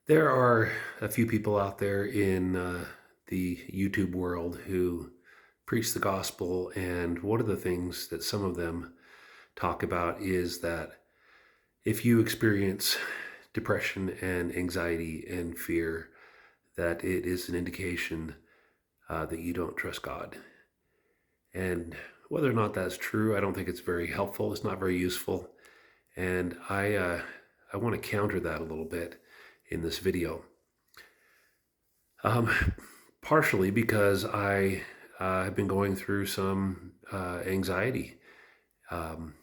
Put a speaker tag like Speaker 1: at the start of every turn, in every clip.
Speaker 1: There are a few people out there in the YouTube world who preach the gospel, and one of the things that some of them talk about is that if you experience depression and anxiety and fear, that it is an indication that you don't trust God. And whether or not that's true, I don't think it's very helpful. It's not very useful, and I want to counter that a little bit in this video. Um, Partially because I have been going through some anxiety, um,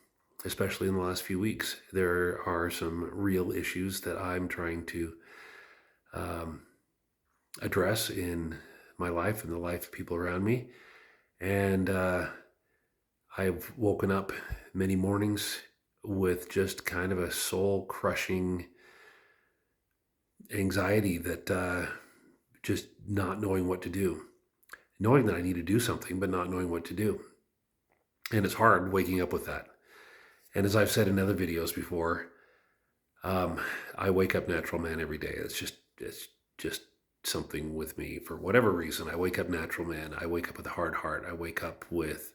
Speaker 1: especially in the last few weeks. There are some real issues that I'm trying to um, address in my life and the life of people around me. And I've woken up many mornings with just kind of a soul crushing anxiety that just not knowing what to do, knowing that I need to do something, but not knowing what to do. And it's hard waking up with that. And as I've said in other videos before, um, I wake up natural man every day. It's just something with me for whatever reason. I wake up natural man. I wake up with a hard heart. I wake up with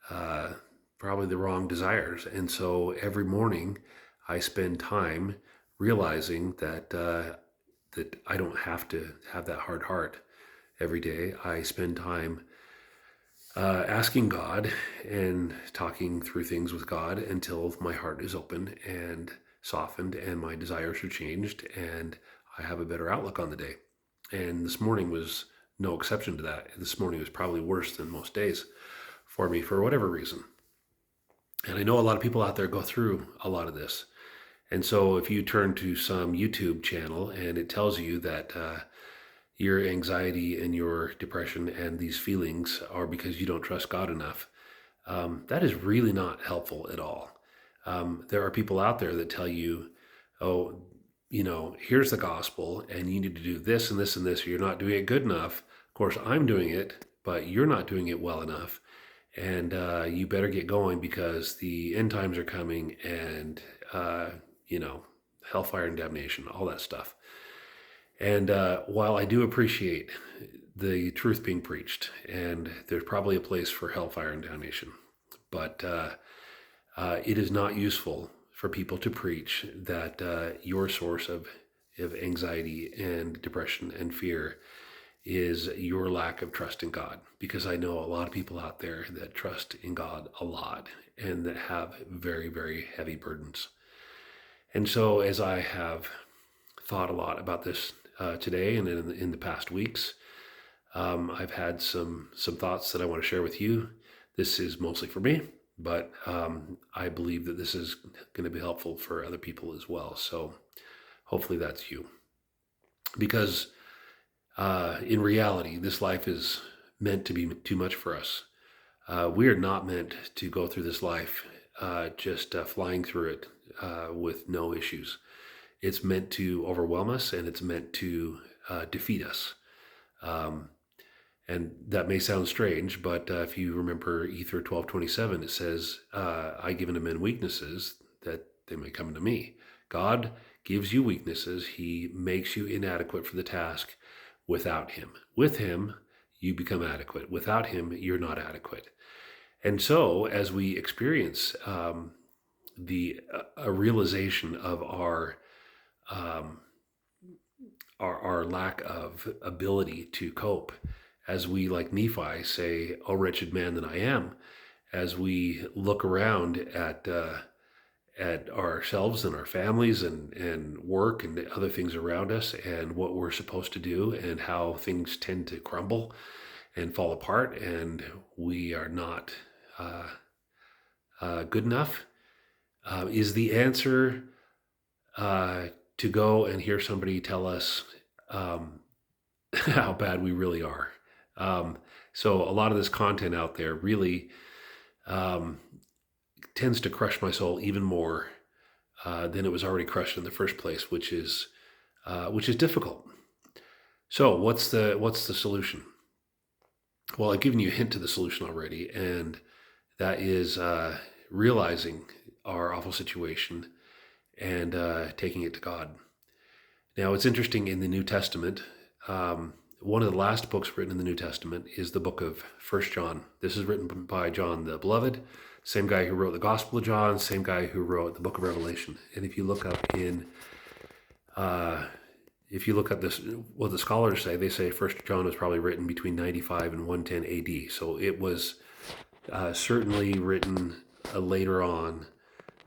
Speaker 1: uh, probably the wrong desires. And so every morning I spend time realizing that I don't have to have that hard heart every day. I spend time asking God and talking through things with God until my heart is open and softened and my desires are changed and I have a better outlook on the day. And this morning was no exception to that. This morning was probably worse than most days for me for whatever reason. And I know a lot of people out there go through a lot of this. And so if you turn to some YouTube channel and it tells you that your anxiety and your depression and these feelings are because you don't trust God enough, that is really not helpful at all. There are people out there that tell you, oh, here's the gospel and you need to do this and this and this, or you're not doing it good enough. Of course, I'm doing it, but you're not doing it well enough. And you better get going because the end times are coming and, you know, hellfire and damnation, all that stuff. And while I do appreciate the truth being preached, and there's probably a place for hellfire and damnation, but it is not useful for people to preach that your source of anxiety and depression and fear is your lack of trust in God. Because I know a lot of people out there that trust in God a lot and that have very, very heavy burdens. And so as I have thought a lot about this today and in the past weeks, I've had some thoughts that I want to share with you. This is mostly for me, but I believe that this is going to be helpful for other people as well. So hopefully that's you. Because in reality, this life is meant to be too much for us. We are not meant to go through this life just flying through it with no issues. It's meant to overwhelm us and it's meant to defeat us. Um, and that may sound strange, but if you remember Ether 12:27, it says, I give unto men weaknesses that they may come unto me. God gives you weaknesses. He makes you inadequate for the task without him. With him, you become adequate. Without him, you're not adequate. And so as we experience the a realization of um, our lack of ability to cope, as we, like Nephi, say, "O wretched man that I am," as we look around at ourselves and our families and work and other things around us and what we're supposed to do and how things tend to crumble and fall apart and we are not good enough, is the answer to go and hear somebody tell us um, how bad we really are. So a lot of this content out there really um, tends to crush my soul even more than it was already crushed in the first place, which is difficult. So what's the solution? Well, I've given you a hint to the solution already, and that is realizing our awful situation and taking it to God. Now, it's interesting in the New Testament. One of the last books written in the New Testament is the book of First John. This is written by John the Beloved, same guy who wrote the Gospel of John, same guy who wrote the book of Revelation. And if you look up this, what the scholars say, they say First John was probably written between 95 and 110 AD. So it was certainly written later on,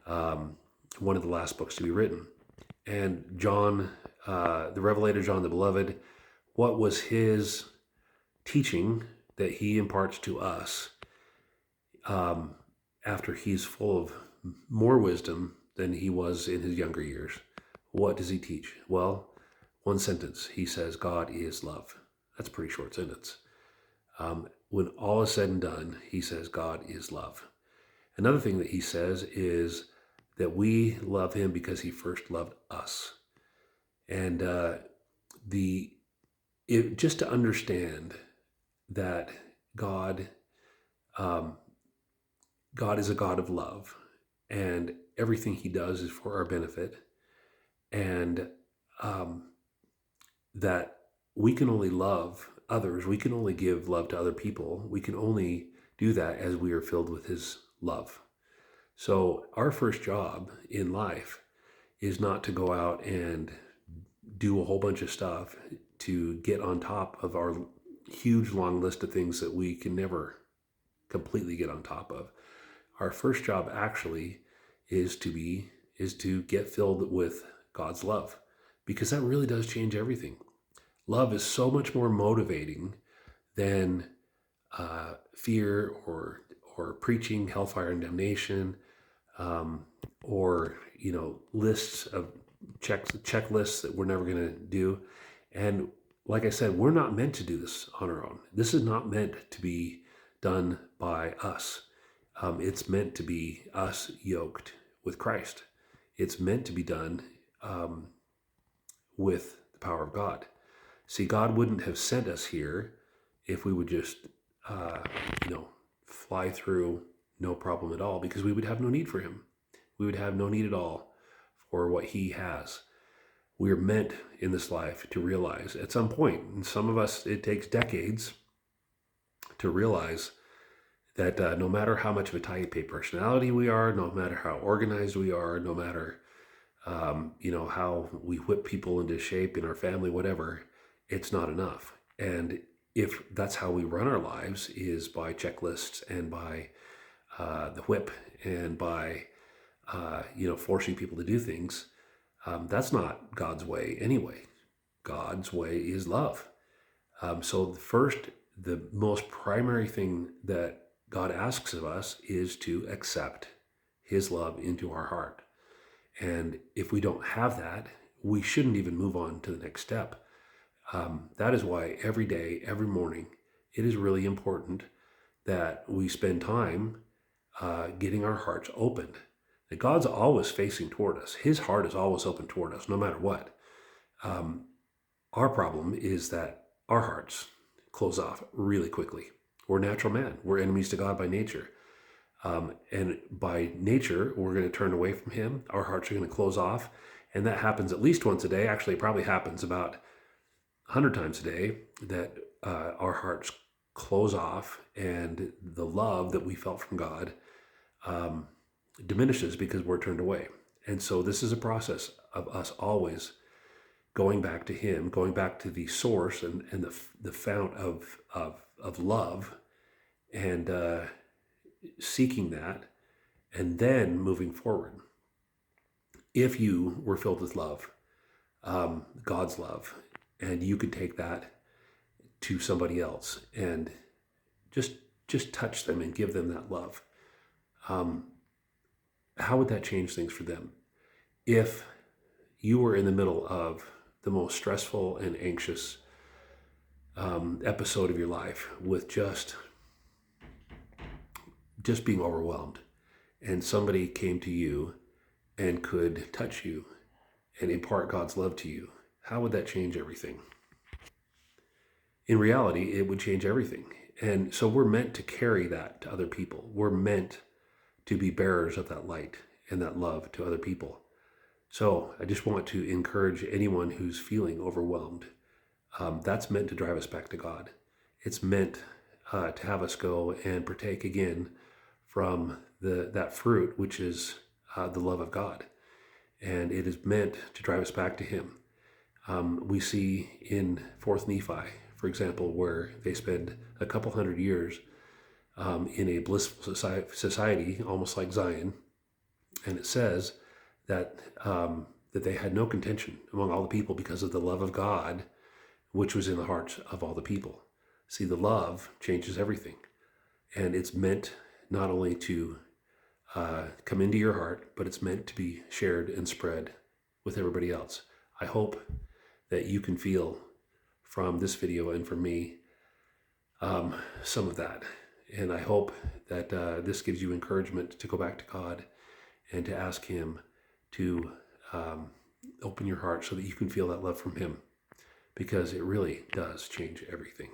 Speaker 1: one of the last books to be written. And John, the Revelator John the Beloved, what was his teaching that he imparts to us after he's full of more wisdom than he was in his younger years? What does he teach? Well, one sentence. He says, God is love. That's a pretty short sentence. When all is said and done, he says, God is love. Another thing that he says is that we love him because he first loved us. And just to understand that God is a God of love, and everything he does is for our benefit, and that we can only love others, we can only give love to other people, we can only do that as we are filled with his love. So our first job in life is not to go out and do a whole bunch of stuff to get on top of our huge long list of things that we can never completely get on top of. Our first job actually is to get filled with God's love, because that really does change everything. Love is so much more motivating than fear or preaching hellfire and damnation, or lists of checklists that we're never going to do. And like I said, we're not meant to do this on our own. This is not meant to be done by us. It's meant to be us yoked with Christ. It's meant to be done with the power of God. See, God wouldn't have sent us here if we would just, fly through no problem at all, because we would have no need for him. We would have no need at all for what he has. We're meant in this life to realize at some point, and some of us, it takes decades to realize that no matter how much of a type A personality we are, no matter how organized we are, no matter, how we whip people into shape in our family, whatever, it's not enough. And if that's how we run our lives, is by checklists and by the whip and by, forcing people to do things, that's not God's way anyway. God's way is love. So the most primary thing that God asks of us is to accept his love into our heart. And if we don't have that, we shouldn't even move on to the next step. That is why every day, every morning, it is really important that we spend time getting our hearts opened. That God's always facing toward us. His heart is always open toward us, no matter what. Our problem is that our hearts close off really quickly. We're natural man. We're enemies to God by nature. And by nature, we're going to turn away from him. Our hearts are going to close off. And that happens at least once a day. Actually, it probably happens about 100 times a day that our hearts close off, and the love that we felt from God diminishes because we're turned away. And so this is a process of us always going back to him, going back to the source and the fount of love, and seeking that, and then moving forward. If you were filled with love, God's love, and you could take that to somebody else and just touch them and give them that love, how would that change things for them? If you were in the middle of the most stressful and anxious episode of your life, with just being overwhelmed, and somebody came to you and could touch you and impart God's love to you, how would that change everything? In reality, it would change everything. And so we're meant to carry that to other people. We're meant to be bearers of that light and that love to other people. So I just want to encourage anyone who's feeling overwhelmed. That's meant to drive us back to God. It's meant to have us go and partake again from that fruit, which is the love of God. And it is meant to drive us back to Him. We see in 4th Nephi, for example, where they spend a couple hundred years in a blissful society, almost like Zion. And it says that that they had no contention among all the people because of the love of God, which was in the hearts of all the people. See, the love changes everything. And it's meant not only to come into your heart, but it's meant to be shared and spread with everybody else. I hope that you can feel from this video and from me some of that. And I hope that this gives you encouragement to go back to God and to ask Him to open your heart so that you can feel that love from Him, because it really does change everything.